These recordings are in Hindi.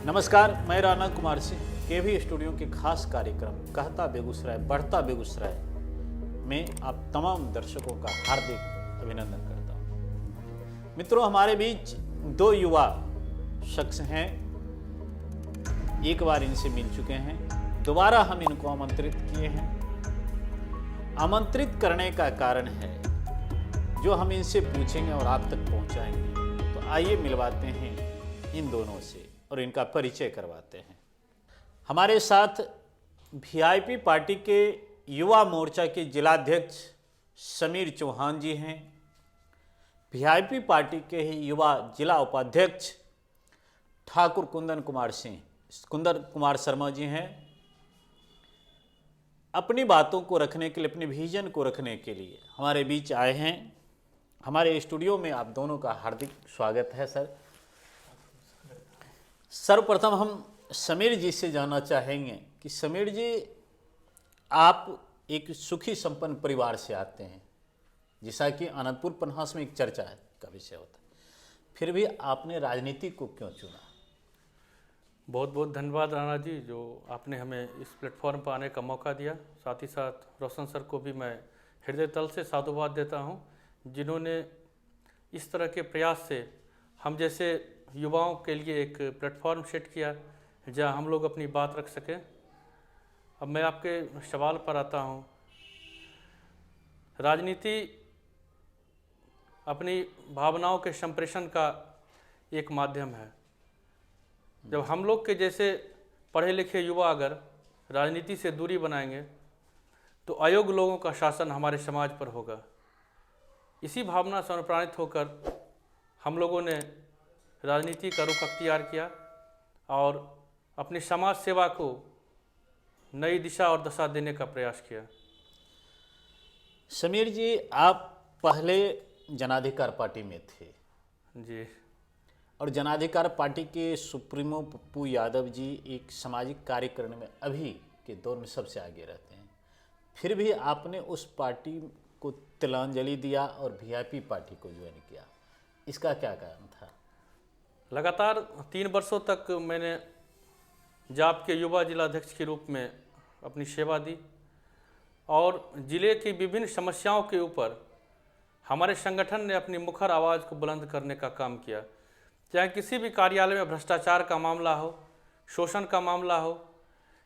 नमस्कार, मैं राणा कुमार सिंह केवी स्टूडियो के खास कार्यक्रम कहता बेगूसराय बढ़ता बेगूसराय में आप तमाम दर्शकों का हार्दिक अभिनंदन करता हूं। मित्रों, हमारे बीच दो युवा शख्स हैं। एक बार इनसे मिल चुके हैं, दोबारा हम इनको आमंत्रित किए हैं। आमंत्रित करने का कारण है जो हम इनसे पूछेंगे और आप तक पहुंचाएंगे। तो आइए मिलवाते हैं इन दोनों से और इनका परिचय करवाते हैं। हमारे साथ वीआईपी पार्टी के युवा मोर्चा के जिलाध्यक्ष समीर चौहान जी हैं। वीआईपी पार्टी के ही युवा जिला उपाध्यक्ष ठाकुर कुंदन कुमार शर्मा जी हैं। अपनी बातों को रखने के लिए, अपने विजन को रखने के लिए हमारे बीच आए हैं। हमारे स्टूडियो में आप दोनों का हार्दिक स्वागत है सर। सर्वप्रथम हम समीर जी से जानना चाहेंगे कि समीर जी, आप एक सुखी संपन्न परिवार से आते हैं, जैसा कि आनंदपुर पन्हास में एक चर्चा का विषय होता है, फिर भी आपने राजनीति को क्यों चुना? बहुत बहुत धन्यवाद राणा जी, जो आपने हमें इस प्लेटफॉर्म पर आने का मौका दिया। साथ ही साथ रोशन सर को भी मैं हृदय तल से साधुवाद देता हूं, जिन्होंने इस तरह के प्रयास से हम जैसे युवाओं के लिए एक प्लेटफॉर्म सेट किया जहां हम लोग अपनी बात रख सकें। अब मैं आपके सवाल पर आता हूं। राजनीति अपनी भावनाओं के संप्रेषण का एक माध्यम है। जब हम लोग के जैसे पढ़े लिखे युवा अगर राजनीति से दूरी बनाएंगे तो अयोग्य लोगों का शासन हमारे समाज पर होगा। इसी भावना से अनुप्राणित होकर हम लोगों ने राजनीति का रुख अख्तियार किया और अपनी समाज सेवा को नई दिशा और दशा देने का प्रयास किया। समीर जी, आप पहले जनाधिकार पार्टी में थे जी, और जनाधिकार पार्टी के सुप्रीमो पप्पू यादव जी एक सामाजिक कार्य करने में अभी के दौर में सबसे आगे रहते हैं। फिर भी आपने उस पार्टी को तिलांजलि दिया और वीआईपी पार्टी को ज्वाइन किया, इसका क्या कारण था? लगातार 3 वर्षों तक मैंने जाप के युवा जिलाध्यक्ष के रूप में अपनी सेवा दी और ज़िले की विभिन्न समस्याओं के ऊपर हमारे संगठन ने अपनी मुखर आवाज़ को बुलंद करने का काम किया। चाहे किसी भी कार्यालय में भ्रष्टाचार का मामला हो, शोषण का मामला हो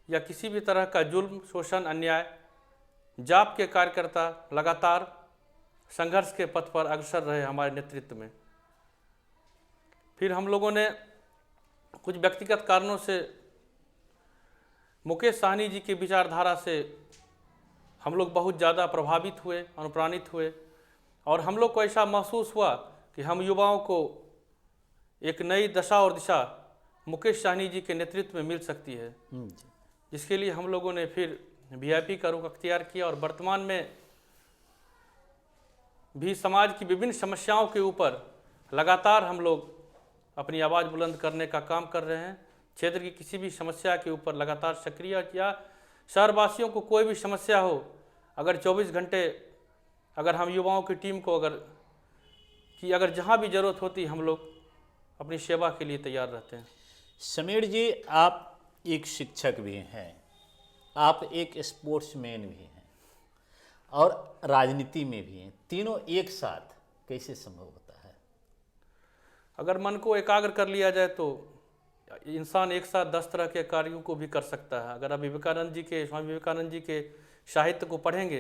या किसी भी तरह का जुल्म, शोषण, अन्याय, जाप के कार्यकर्ता लगातार संघर्ष के पथ पर अग्रसर रहे हमारे नेतृत्व में। फिर हम लोगों ने कुछ व्यक्तिगत कारणों से मुकेश सहनी जी की विचारधारा से हम लोग बहुत ज़्यादा प्रभावित हुए, अनुप्राणित हुए और हम लोग को ऐसा महसूस हुआ कि हम युवाओं को एक नई दशा और दिशा मुकेश सहनी जी के नेतृत्व में मिल सकती है, जिसके लिए हम लोगों ने फिर वीआईपी का रुख अख्तियार किया और वर्तमान में भी समाज की विभिन्न समस्याओं के ऊपर लगातार हम लोग अपनी आवाज़ बुलंद करने का काम कर रहे हैं। क्षेत्र की किसी भी समस्या के ऊपर लगातार सक्रिय या शहरवासियों को कोई भी समस्या हो, अगर 24 घंटे अगर हम युवाओं की टीम को अगर जहाँ भी ज़रूरत होती हम लोग अपनी सेवा के लिए तैयार रहते हैं। समीर जी, आप एक शिक्षक भी हैं, आप एक स्पोर्ट्समैन भी हैं और राजनीति में भी हैं। तीनों एक साथ कैसे संभव होता है? अगर मन को एकाग्र कर लिया जाए तो इंसान एक साथ 10 तरह के कार्यों को भी कर सकता है। अगर आप स्वामी विवेकानंद जी के साहित्य को पढ़ेंगे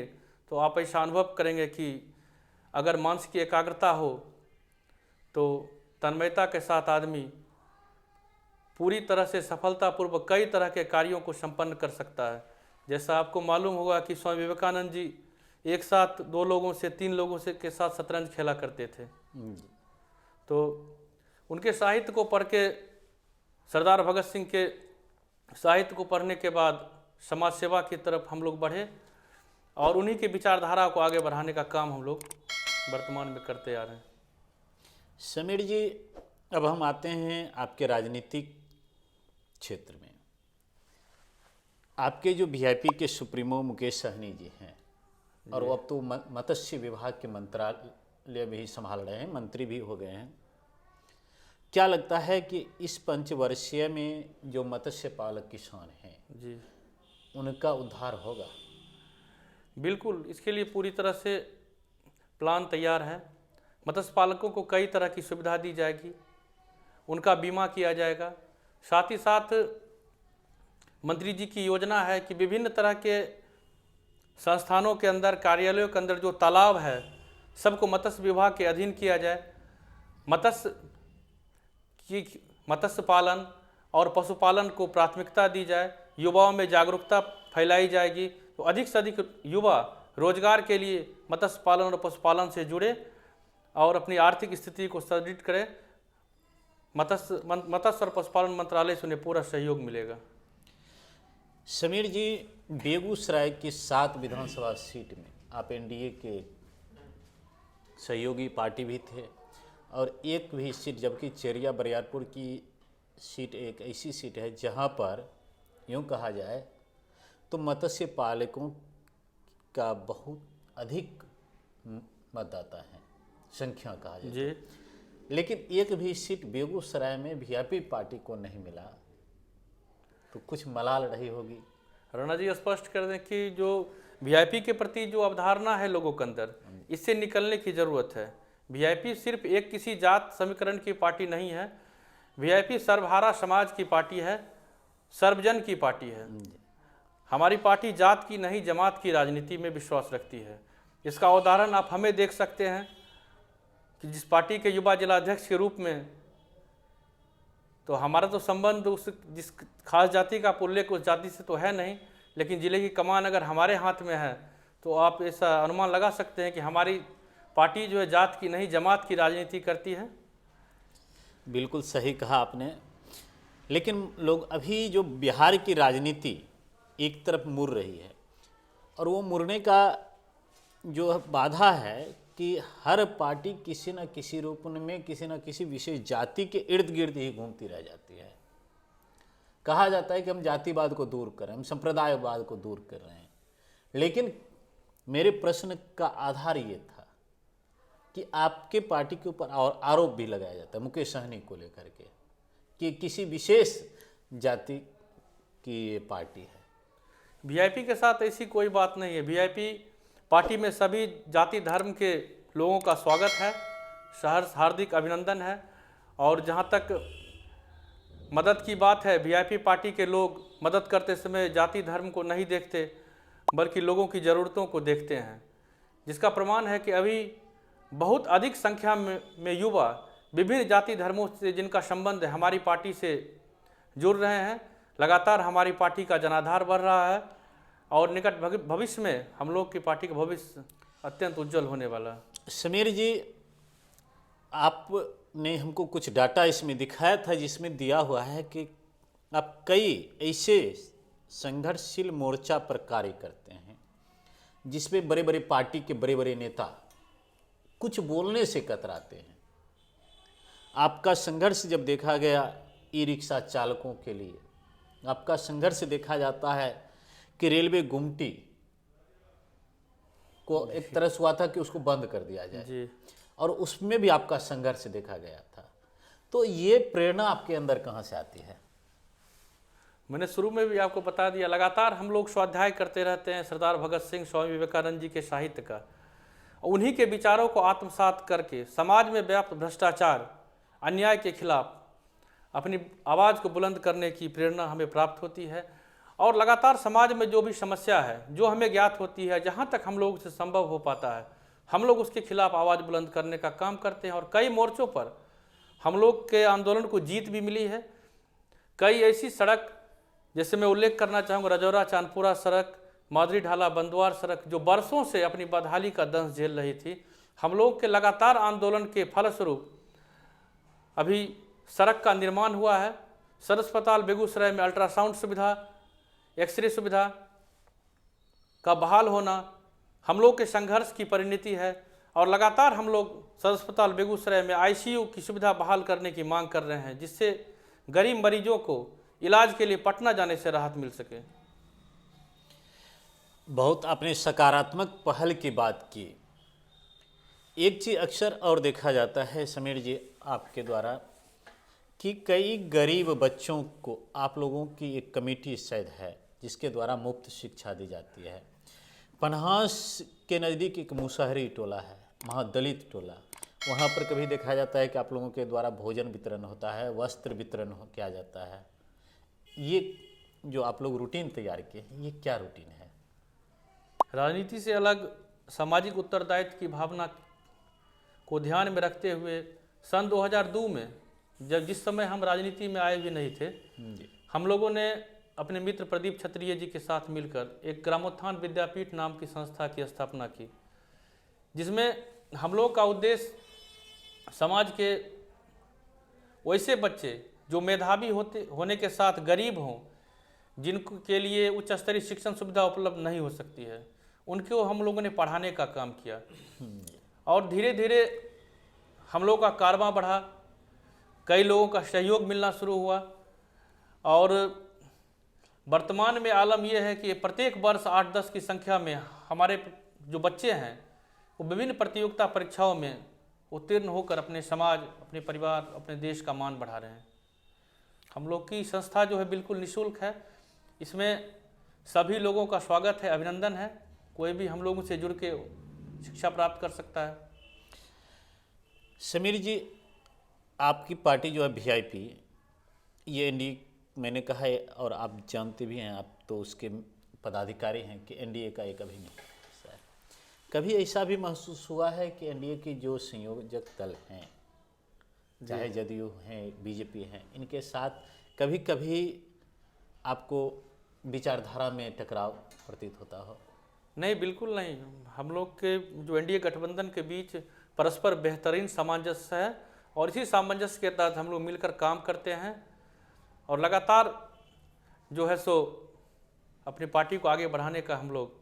तो आप ऐसा अनुभव करेंगे कि अगर मानसिक एकाग्रता हो तो तन्मयता के साथ आदमी पूरी तरह से सफलतापूर्वक कई तरह के कार्यों को संपन्न कर सकता है। जैसा आपको मालूम होगा कि स्वामी विवेकानंद जी एक साथ 2 लोगों से 3 लोगों से के साथ शतरंज खेला करते थे। तो उनके साहित्य को पढ़ के, सरदार भगत सिंह के साहित्य को पढ़ने के बाद समाज सेवा की तरफ हम लोग बढ़े और उन्हीं की विचारधारा को आगे बढ़ाने का काम हम लोग वर्तमान में करते आ रहे हैं। समीर जी, अब हम आते हैं आपके राजनीतिक क्षेत्र में। आपके जो वीआईपी के सुप्रीमो मुकेश सहनी जी हैं और वो अब तो मत्स्य विभाग के मंत्रालय भी संभाल रहे हैं, मंत्री भी हो गए हैं। क्या लगता है कि इस पंचवर्षीय में जो मत्स्य पालक किसान हैं जी उनका उद्धार होगा? बिल्कुल, इसके लिए पूरी तरह से प्लान तैयार है। मत्स्य पालकों को कई तरह की सुविधा दी जाएगी, उनका बीमा किया जाएगा। साथ ही साथ मंत्री जी की योजना है कि विभिन्न तरह के संस्थानों के अंदर, कार्यालयों के अंदर जो तालाब है, सबको मत्स्य विभाग के अधीन किया जाए। मत्स्य पालन और पशुपालन को प्राथमिकता दी जाए। युवाओं में जागरूकता फैलाई जाएगी तो अधिक से अधिक युवा रोजगार के लिए मत्स्य पालन और पशुपालन से जुड़े और अपनी आर्थिक स्थिति को सुदृढ़ करें। मत्स्य और पशुपालन मंत्रालय से उन्हें पूरा सहयोग मिलेगा। समीर जी, बेगूसराय की 7 विधानसभा सीट में आप एनडीए के सहयोगी पार्टी भी थे और एक भी सीट, जबकि चेरिया बरियारपुर की सीट एक ऐसी सीट है जहां पर यूं कहा जाए तो मत्स्य पालकों का बहुत अधिक मतदाता है, संख्या कहा जाए जी, लेकिन एक भी सीट बेगूसराय में वीआईपी पार्टी को नहीं मिला, तो कुछ मलाल रही होगी। राणा जी स्पष्ट कर दें कि जो वीआईपी के प्रति जो अवधारणा है लोगों के अंदर, इससे निकलने की ज़रूरत है। वीआईपी सिर्फ एक किसी जात समीकरण की पार्टी नहीं है। वीआईपी सर्वहारा समाज की पार्टी है, सर्वजन की पार्टी है। हमारी पार्टी जात की नहीं, जमात की राजनीति में विश्वास रखती है। इसका उदाहरण आप हमें देख सकते हैं कि जिस पार्टी के युवा जिलाध्यक्ष के रूप में, तो हमारा तो संबंध उस जिस खास जाति का उल्लेख उस जाति से तो है नहीं, लेकिन ज़िले की कमान अगर हमारे हाथ में है तो आप ऐसा अनुमान लगा सकते हैं कि हमारी पार्टी जो है जात की नहीं, जमात की राजनीति करती है। बिल्कुल सही कहा आपने। लेकिन लोग अभी जो बिहार की राजनीति एक तरफ मुड़ रही है और वो मुड़ने का जो बाधा है कि हर पार्टी किसी न किसी रूप में किसी न किसी विशेष जाति के इर्द गिर्द ही घूमती रह जाती है। कहा जाता है कि हम जातिवाद को दूर कर रहे हैं, हम संप्रदायवाद को दूर कर रहे हैं, लेकिन मेरे प्रश्न का आधार ये था कि आपके पार्टी के ऊपर और आरोप भी लगाया जाता है मुकेश सहनी को लेकर के कि किसी विशेष जाति की ये पार्टी है। वीआईपी के साथ ऐसी कोई बात नहीं है। वीआईपी पार्टी में सभी जाति धर्म के लोगों का स्वागत है, हार्दिक अभिनंदन है। और जहाँ तक मदद की बात है, वीआईपी पार्टी के लोग मदद करते समय जाति धर्म को नहीं देखते बल्कि लोगों की ज़रूरतों को देखते हैं, जिसका प्रमाण है कि अभी बहुत अधिक संख्या में युवा विभिन्न जाति धर्मों से जिनका संबंध है हमारी पार्टी से जुड़ रहे हैं। लगातार हमारी पार्टी का जनाधार बढ़ रहा है और निकट भविष्य में हम लोग की पार्टी का भविष्य अत्यंत उज्जवल होने वाला है। समीर जी, आपने हमको कुछ डाटा इसमें दिखाया था जिसमें दिया हुआ है कि आप कई ऐसे संघर्षशील मोर्चा पर कार्य करते हैं जिसमें बड़े बड़े पार्टी के बड़े बड़े नेता कुछ बोलने से कतराते हैं। आपका संघर्ष जब देखा गया ई रिक्शा चालकों के लिए, आपका संघर्ष देखा जाता है कि रेलवे गुमटी को एक तरह से हुआ था कि उसको बंद कर दिया जाए जी, और उसमें भी आपका संघर्ष देखा गया था। तो ये प्रेरणा आपके अंदर कहाँ से आती है? मैंने शुरू में भी आपको बता दिया, लगातार हम लोग स्वाध्याय करते रहते हैं सरदार भगत सिंह, स्वामी विवेकानंद जी के साहित्य का। उन्हीं के विचारों को आत्मसात करके समाज में व्याप्त भ्रष्टाचार, अन्याय के खिलाफ अपनी आवाज़ को बुलंद करने की प्रेरणा हमें प्राप्त होती है। और लगातार समाज में जो भी समस्या है, जो हमें ज्ञात होती है, जहाँ तक हम लोगों से संभव हो पाता है, हम लोग उसके खिलाफ आवाज़ बुलंद करने का काम करते हैं। और कई मोर्चों पर हम लोग के आंदोलन को जीत भी मिली है। कई ऐसी सड़क, जैसे मैं उल्लेख करना चाहूँगा रजौरा चांदपुरा सड़क, मादरी ढाला बंदवार सड़क, जो बरसों से अपनी बदहाली का दंश झेल रही थी, हम लोग के लगातार आंदोलन के फलस्वरूप अभी सड़क का निर्माण हुआ है। सदर अस्पताल बेगूसराय में अल्ट्रासाउंड सुविधा, एक्सरे सुविधा का बहाल होना हम लोग के संघर्ष की परिणति है। और लगातार हम लोग सदर अस्पताल बेगूसराय में आईसीयू की सुविधा बहाल करने की मांग कर रहे हैं, जिससे गरीब मरीजों को इलाज के लिए पटना जाने से राहत मिल सके। बहुत आपने सकारात्मक पहल की बात की। एक चीज़ अक्सर और देखा जाता है समीर जी आपके द्वारा कि कई गरीब बच्चों को आप लोगों की एक कमेटी शायद है जिसके द्वारा मुफ्त शिक्षा दी जाती है। पन्हास के नज़दीक एक मुसहरी टोला है, महादलित टोला, वहाँ पर कभी देखा जाता है कि आप लोगों के द्वारा भोजन वितरण होता है, वस्त्र वितरण किया जाता है। ये जो आप लोग रूटीन तैयार किए हैं, ये क्या रूटीन है? राजनीति से अलग सामाजिक उत्तरदायित्व की भावना को ध्यान में रखते हुए सन 2002 में, जब जिस समय हम राजनीति में आए भी नहीं थे, हम लोगों ने अपने मित्र प्रदीप क्षत्रिय जी के साथ मिलकर एक ग्रामोत्थान विद्यापीठ नाम की संस्था की स्थापना की, जिसमें हम लोग का उद्देश्य समाज के वैसे बच्चे जो मेधावी होने के साथ गरीब हों, जिनके लिए उच्च स्तरीय शिक्षण सुविधा उपलब्ध नहीं हो सकती है, उनको हम लोगों ने पढ़ाने का काम किया। और धीरे धीरे हम लोगों का कारवां बढ़ा, कई लोगों का सहयोग मिलना शुरू हुआ और वर्तमान में आलम यह है कि प्रत्येक वर्ष 8-10 की संख्या में हमारे जो बच्चे हैं वो विभिन्न प्रतियोगिता परीक्षाओं में उत्तीर्ण होकर अपने समाज, अपने परिवार, अपने देश का मान बढ़ा रहे हैं। हम लोग की संस्था जो है बिल्कुल निःशुल्क है, इसमें सभी लोगों का स्वागत है, अभिनंदन है। कोई भी हम लोगों से जुड़ के शिक्षा प्राप्त कर सकता है। समीर जी, आपकी पार्टी जो है वीआईपी, ये एनडीए मैंने कहा है और आप जानते भी हैं, आप तो उसके पदाधिकारी हैं कि एनडीए का एक अभिन्न हिस्सा है। कभी ऐसा भी महसूस हुआ है कि एनडीए के जो संयोजक दल हैं, चाहे जदयू हैं, बीजेपी हैं, इनके साथ कभी कभी आपको विचारधारा में टकराव प्रतीत होता हो? नहीं, बिल्कुल नहीं। हम लोग के जो एनडीए गठबंधन के बीच परस्पर बेहतरीन सामंजस्य है और इसी सामंजस्य के तहत हम लोग मिलकर काम करते हैं और लगातार जो है सो अपनी पार्टी को आगे बढ़ाने का हम लोग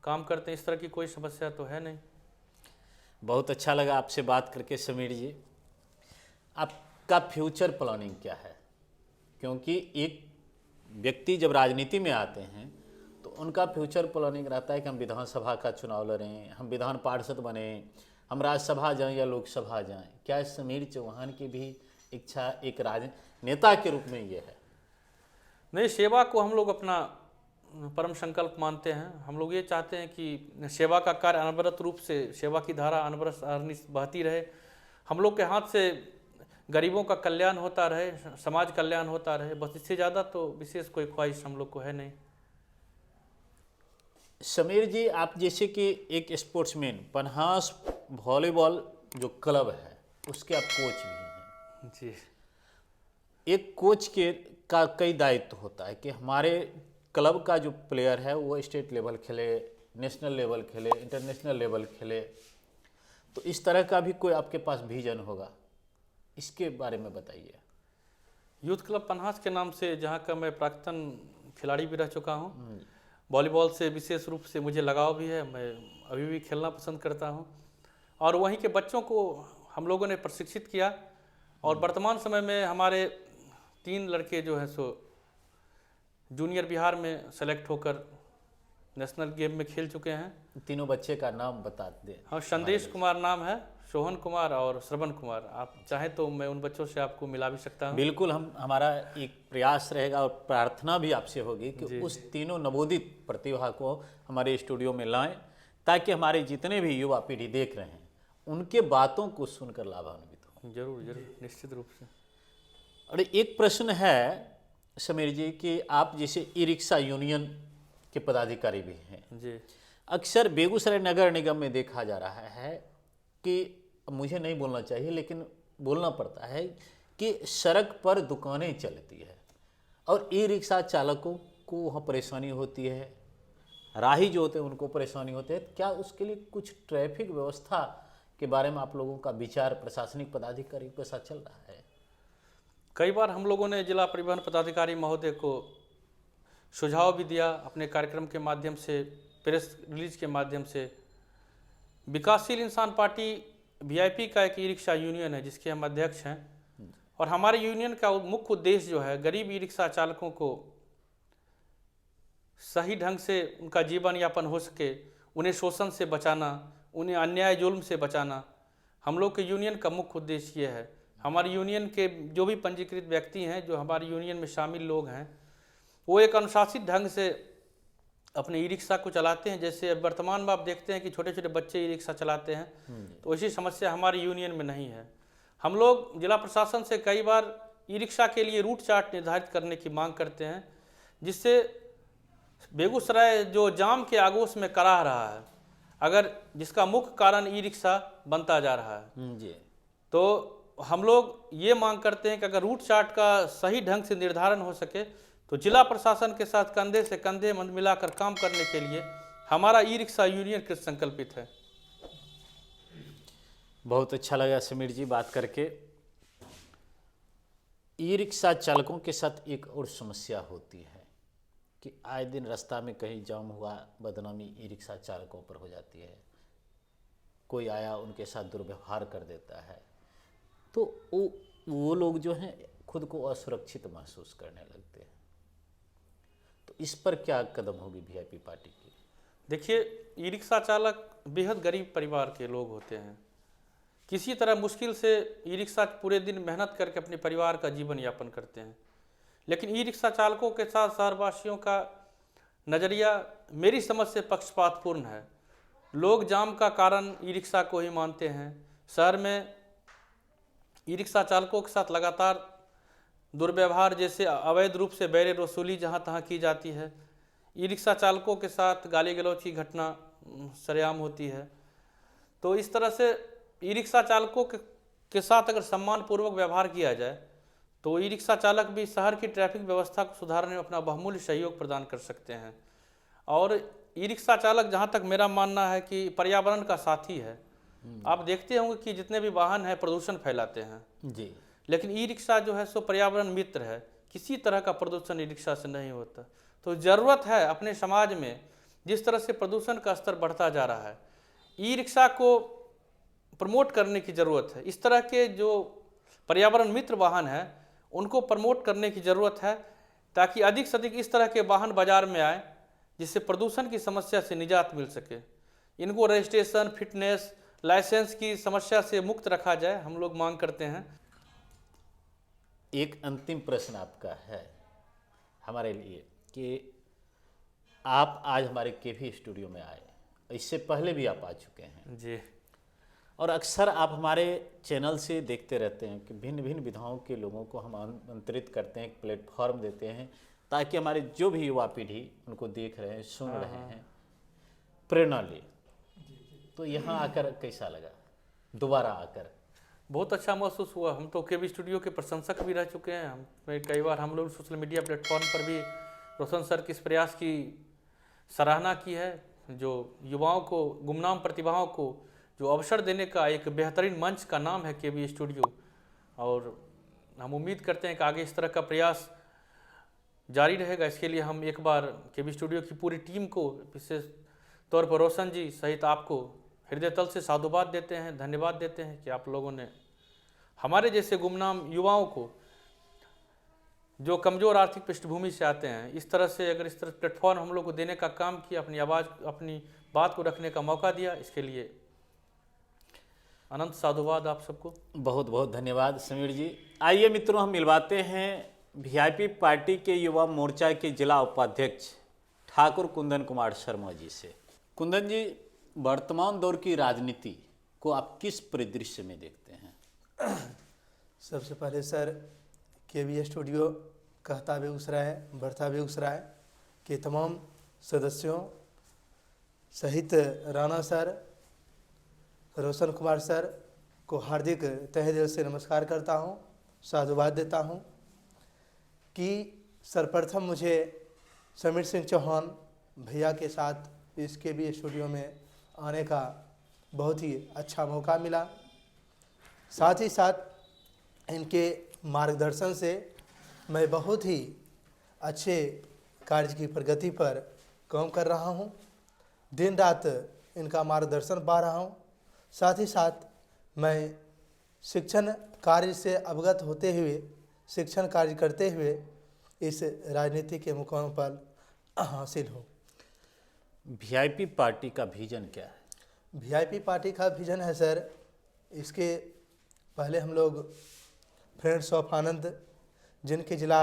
काम करते हैं। इस तरह की कोई समस्या तो है नहीं। बहुत अच्छा लगा आपसे बात करके समीर जी। आपका फ्यूचर प्लानिंग क्या है? क्योंकि एक व्यक्ति जब राजनीति में आते हैं तो उनका फ्यूचर प्लानिंग रहता है कि हम विधानसभा का चुनाव लड़ें, हम विधान पार्षद बने, हम राज्यसभा जाएं या लोकसभा जाएं। क्या समीर चौहान की भी इच्छा एक राजनेता के रूप में ये है? नहीं, सेवा को हम लोग अपना परम संकल्प मानते हैं। हम लोग ये चाहते हैं कि सेवा का कार्य अनवरत रूप से, सेवा की धारा अनवरत बहती रहे। हम लोग के हाथ से गरीबों का कल्याण होता रहे, समाज कल्याण होता रहे, बस इससे ज़्यादा तो विशेष कोई ख्वाहिश हम लोग को है नहीं। समीर जी, आप जैसे कि एक स्पोर्ट्समैन, पन्हास वॉलीबॉल जो क्लब है उसके आप कोच भी हैं जी। एक कोच का कई दायित्व होता है कि हमारे क्लब का जो प्लेयर है वो स्टेट लेवल खेले, नेशनल लेवल खेले, इंटरनेशनल लेवल खेले। तो इस तरह का भी कोई आपके पास विजन होगा, इसके बारे में बताइए। यूथ क्लब पन्हास के नाम से, जहाँ का मैं प्राक्तन खिलाड़ी भी रह चुका हूँ, वॉलीबॉल से विशेष रूप से मुझे लगाव भी है। मैं अभी भी खेलना पसंद करता हूँ और वहीं के बच्चों को हम लोगों ने प्रशिक्षित किया और वर्तमान समय में हमारे 3 लड़के जो हैं सो जूनियर बिहार में सेलेक्ट होकर नेशनल गेम में खेल चुके हैं। तीनों बच्चे का नाम बता दें। हाँ, संदेश कुमार नाम है, सोहन कुमार और श्रवण कुमार। आप चाहें तो मैं उन बच्चों से आपको मिला भी सकता हूँ। बिल्कुल, हमारा एक प्रयास रहेगा और प्रार्थना भी आपसे होगी कि उस तीनों नवोदित प्रतिभा को हमारे स्टूडियो में लाएं, ताकि हमारे जितने भी युवा पीढ़ी देख रहे हैं उनके बातों को सुनकर लाभान्वित हों। जरूर जरूर, निश्चित रूप से। और एक प्रश्न है समीर जी कि आप जैसे ई रिक्शा यूनियन के पदाधिकारी भी हैं जी। अक्सर बेगूसराय नगर निगम में देखा जा रहा है कि, मुझे नहीं बोलना चाहिए लेकिन बोलना पड़ता है, कि सड़क पर दुकानें चलती है और ई रिक्शा चालकों को वहाँ परेशानी होती है, राही जो होते हैं उनको परेशानी होती है। क्या उसके लिए कुछ ट्रैफिक व्यवस्था के बारे में आप लोगों का विचार प्रशासनिक पदाधिकारी के साथ चल रहा है? कई बार हम लोगों ने जिला परिवहन पदाधिकारी महोदय को सुझाव भी दिया अपने कार्यक्रम के माध्यम से, प्रेस रिलीज के माध्यम से। विकासशील इंसान पार्टी वीआईपी का एक ई रिक्शा यूनियन है जिसके हम अध्यक्ष हैं और हमारे यूनियन का मुख्य उद्देश्य जो है गरीब ई रिक्शा चालकों को सही ढंग से उनका जीवन यापन हो सके, उन्हें शोषण से बचाना, उन्हें अन्याय जुल्म से बचाना। हम लोग के यूनियन का मुख्य उद्देश्य ये है। हमारी यूनियन के जो भी पंजीकृत व्यक्ति हैं, जो हमारी यूनियन में शामिल लोग हैं, वो एक अनुशासित ढंग से अपने ई रिक्शा को चलाते हैं। जैसे अब वर्तमान में आप देखते हैं कि छोटे छोटे बच्चे ई रिक्शा चलाते हैं, तो ऐसी समस्या हमारी यूनियन में नहीं है। हम लोग जिला प्रशासन से कई बार ई रिक्शा के लिए रूट चार्ट निर्धारित करने की मांग करते हैं, जिससे बेगूसराय जो जाम के आगोश में कराह रहा है, अगर जिसका मुख्य कारण ई रिक्शा बनता जा रहा है, जी, तो हम लोग ये मांग करते हैं कि अगर रूट चार्ट का सही ढंग से निर्धारण हो सके तो जिला प्रशासन के साथ कंधे से कंधे मिलाकर काम करने के लिए हमारा ई रिक्शा यूनियन कृत संकल्पित है। बहुत अच्छा लगा समीर जी बात करके। ई रिक्शा चालकों के साथ एक और समस्या होती है कि आए दिन रास्ता में कहीं जाम हुआ, बदनामी ई रिक्शा चालकों पर हो जाती है। कोई आया उनके साथ दुर्व्यवहार कर देता है, तो वो लोग जो हैं खुद को असुरक्षित महसूस करने लगते हैं। तो इस पर क्या कदम होगी वीआईपी पार्टी की? देखिए, ई रिक्शा चालक बेहद गरीब परिवार के लोग होते हैं। किसी तरह मुश्किल से ई रिक्शा पूरे दिन मेहनत करके अपने परिवार का जीवन यापन करते हैं, लेकिन ई रिक्शा चालकों के साथ शहरवासियों का नज़रिया मेरी समझ से पक्षपातपूर्ण है। लोग जाम का कारण ई रिक्शा को ही मानते हैं। शहर में ई रिक्शा चालकों के साथ लगातार दुर्व्यवहार, जैसे अवैध रूप से बैरियर वसूली जहाँ तहाँ की जाती है, ई रिक्शा चालकों के साथ गाली गलौज की घटना सरेआम होती है। तो इस तरह से ई रिक्शा चालकों के साथ अगर सम्मानपूर्वक व्यवहार किया जाए तो ई रिक्शा चालक भी शहर की ट्रैफिक व्यवस्था को सुधारने में अपना बहुमूल्य सहयोग प्रदान कर सकते हैं। और ई रिक्शा चालक, जहाँ तक मेरा मानना है, कि पर्यावरण का साथी है। आप देखते होंगे कि जितने भी वाहन हैं प्रदूषण फैलाते हैं जी, लेकिन ई रिक्शा जो है सो पर्यावरण मित्र है। किसी तरह का प्रदूषण ई रिक्शा से नहीं होता। तो ज़रूरत है अपने समाज में, जिस तरह से प्रदूषण का स्तर बढ़ता जा रहा है, ई रिक्शा को प्रमोट करने की ज़रूरत है। इस तरह के जो पर्यावरण मित्र वाहन हैं उनको प्रमोट करने की ज़रूरत है, ताकि अधिक से अधिक इस तरह के वाहन बाज़ार में आए, जिससे प्रदूषण की समस्या से निजात मिल सके। इनको रजिस्ट्रेशन, फिटनेस, लाइसेंस की समस्या से मुक्त रखा जाए, हम लोग मांग करते हैं। एक अंतिम प्रश्न आपका है हमारे लिए कि आप आज हमारे केवी स्टूडियो में आए, इससे पहले भी आप आ चुके हैं जी, और अक्सर आप हमारे चैनल से देखते रहते हैं कि भिन्न भिन्न विधाओं के लोगों को हम आमंत्रित करते हैं, एक प्लेटफॉर्म देते हैं, ताकि हमारे जो भी युवा पीढ़ी उनको देख रहे हैं, सुन रहे हैं, प्रेरणा ले। तो यहाँ आकर कैसा लगा, दोबारा आकर? बहुत अच्छा महसूस हुआ। हम तो केवी स्टूडियो के प्रशंसक भी रह चुके हैं। कई बार हम लोग सोशल मीडिया प्लेटफॉर्म पर भी रोशन सर के इस प्रयास की सराहना की है, जो युवाओं को, गुमनाम प्रतिभाओं को जो अवसर देने का एक बेहतरीन मंच का नाम है केवी स्टूडियो। और हम उम्मीद करते हैं कि आगे इस तरह का प्रयास जारी रहेगा। इसके लिए हम एक बार केवी स्टूडियो की पूरी टीम को, विशेष तौर पर रोशन जी सहित आपको हृदय तल से साधुवाद देते हैं, धन्यवाद देते हैं कि आप लोगों ने हमारे जैसे गुमनाम युवाओं को, जो कमज़ोर आर्थिक पृष्ठभूमि से आते हैं, इस तरह से अगर इस तरह प्लेटफॉर्म हम लोग को देने का काम किया, अपनी आवाज़, अपनी बात को रखने का मौका दिया, इसके लिए अनंत साधुवाद आप सबको। बहुत बहुत धन्यवाद समीर जी। आइए मित्रों, हम मिलवाते हैं वीआईपी पार्टी के युवा मोर्चा के जिला उपाध्यक्ष ठाकुर कुंदन कुमार शर्मा जी से। कुंदन जी, वर्तमान दौर की राजनीति को आप किस परिदृश्य में देखते हैं? सबसे पहले सर, केवी स्टूडियो कहता बेगूसराय, बढ़ता बेगूसराय के तमाम सदस्यों सहित राणा सर, रोशन कुमार सर को हार्दिक तहे दिल से नमस्कार करता हूं, साधुवाद देता हूं कि सर्वप्रथम मुझे समीर सिंह चौहान भैया के साथ इस केवी स्टूडियो में आने का बहुत ही अच्छा मौका मिला। साथ ही साथ इनके मार्गदर्शन से मैं बहुत ही अच्छे कार्य की प्रगति पर काम कर रहा हूं। दिन रात इनका मार्गदर्शन पा रहा हूं। साथ ही साथ मैं शिक्षण कार्य से अवगत होते हुए, शिक्षण कार्य करते हुए इस राजनीति के मुकाम पर हासिल हूँ। वीआईपी पार्टी का विजन क्या है? वीआईपी पार्टी का विजन है सर, इसके पहले हम लोग फ्रेंड्स ऑफ आनंद, जिनके जिला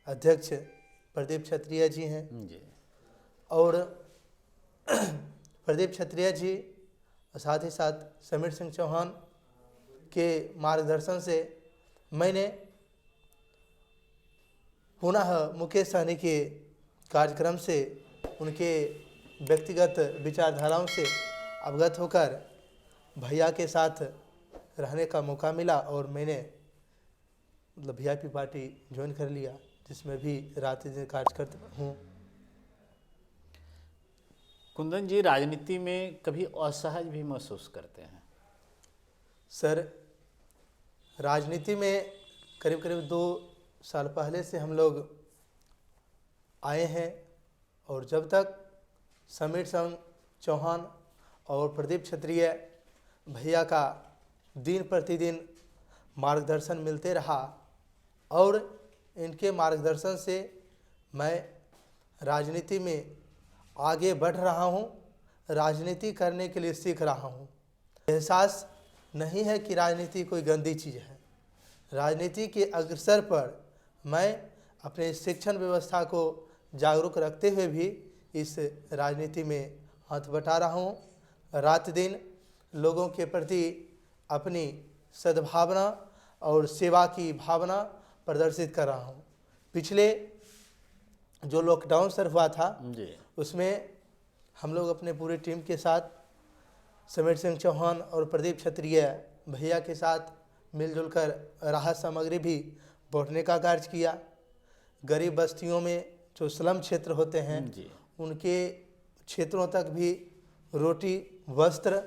अध्यक्ष प्रदीप क्षत्रिय जी हैं, जी और प्रदीप क्षत्रिय जी, साथ ही साथ समीर सिंह चौहान के मार्गदर्शन से मैंने पुनः मुकेश सहनी के कार्यक्रम से, उनके व्यक्तिगत विचारधाराओं से अवगत होकर भैया के साथ रहने का मौका मिला और मैंने मतलब VIP पार्टी ज्वाइन कर लिया, जिसमें भी रात दिन कार्य करता हूँ। कुंदन जी, राजनीति में कभी असहज भी महसूस करते हैं? सर, राजनीति में करीब करीब 2 साल पहले से हम लोग आए हैं, और जब तक समीर सिंह चौहान और प्रदीप क्षत्रिय भैया का दिन प्रतिदिन मार्गदर्शन मिलते रहा, और इनके मार्गदर्शन से मैं राजनीति में आगे बढ़ रहा हूँ, राजनीति करने के लिए सीख रहा हूँ। एहसास नहीं है कि राजनीति कोई गंदी चीज़ है। राजनीति के अग्रसर पर मैं अपने शिक्षण व्यवस्था को जागरूक रखते हुए भी इस राजनीति में हाथ बटा रहा हूँ। रात दिन लोगों के प्रति अपनी सद्भावना और सेवा की भावना प्रदर्शित कर रहा हूँ। पिछले जो लॉकडाउन सर हुआ था, जी उसमें हम लोग अपने पूरी टीम के साथ समीर सिंह चौहान और प्रदीप क्षत्रिय भैया के साथ मिलजुल कर राहत सामग्री भी बांटने का कार्य किया। गरीब बस्तियों में जो स्लम क्षेत्र होते हैं, जी उनके क्षेत्रों तक भी रोटी वस्त्र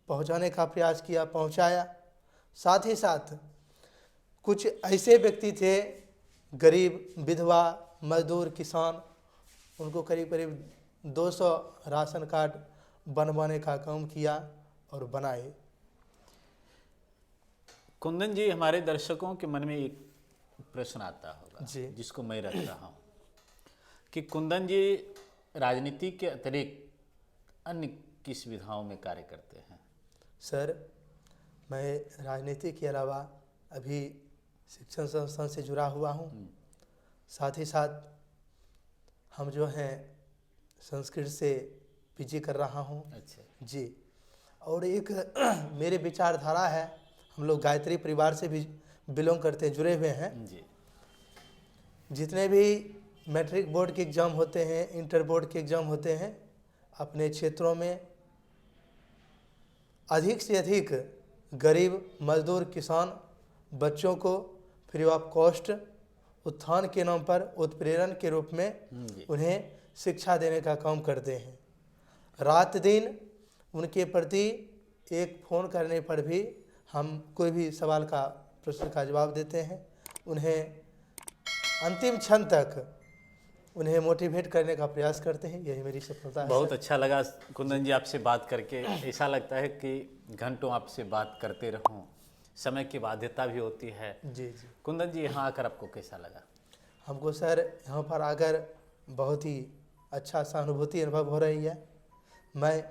पहुंचाने का प्रयास किया, पहुंचाया। साथ ही साथ कुछ ऐसे व्यक्ति थे, गरीब, विधवा, मजदूर, किसान, उनको करीब करीब 200 राशन कार्ड बनवाने का काम किया और बनाए। कुंदन जी, हमारे दर्शकों के मन में एक प्रश्न आता होगा जी। जिसको मैं रख रहा हूँ कि कुंदन जी राजनीति के अतिरिक्त अन्य किस विधाओं में कार्य करते हैं? सर, मैं राजनीति के अलावा अभी शिक्षण संस्थान से जुड़ा हुआ हूँ। साथ ही साथ हम जो हैं संस्कृत से PG कर रहा हूँ। अच्छा जी, और एक मेरे विचारधारा है, हम लोग गायत्री परिवार से भी बिलोंग करते हैं, जुड़े हुए हैं। जी जितने भी मैट्रिक बोर्ड के एग्ज़ाम होते हैं, इंटर बोर्ड के एग्ज़ाम होते हैं, अपने क्षेत्रों में अधिक से अधिक गरीब, मजदूर, किसान बच्चों को फ्री ऑफ कॉस्ट उत्थान के नाम पर उत्प्रेरण के रूप में जी उन्हें शिक्षा देने का काम करते हैं। रात दिन उनके प्रति एक फ़ोन करने पर भी हम कोई भी सवाल का, प्रश्न का जवाब देते हैं। उन्हें अंतिम क्षण तक उन्हें मोटिवेट करने का प्रयास करते हैं। यही मेरी सफलता है। बहुत अच्छा लगा कुंदन जी आपसे बात करके। ऐसा लगता है कि घंटों आपसे बात करते रहूं, समय की बाध्यता भी होती है। जी जी। कुंदन जी, यहाँ आकर आपको कैसा लगा? हमको सर यहाँ पर आकर बहुत ही अच्छा सा अनुभूति अनुभव हो रही है। मैं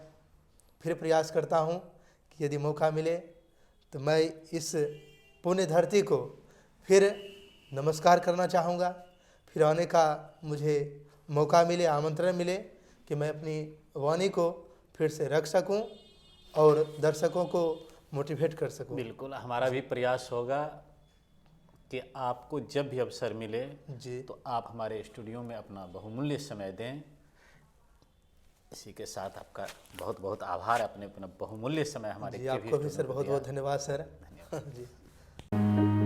फिर प्रयास करता हूँ कि यदि मौका मिले तो मैं इस पुण्य धरती को फिर नमस्कार करना चाहूँगा। फिर आने का मुझे मौका मिले, आमंत्रण मिले कि मैं अपनी वाणी को फिर से रख सकूं और दर्शकों को मोटिवेट कर सकूं। बिल्कुल, हमारा भी प्रयास होगा कि आपको जब भी अवसर मिले जी, तो आप हमारे स्टूडियो में अपना बहुमूल्य समय दें। इसी के साथ आपका बहुत बहुत आभार, अपने अपना बहुमूल्य समय हमारे जी आपको भी सर बहुत बहुत धन्यवाद सर। धन्यवाद। जी।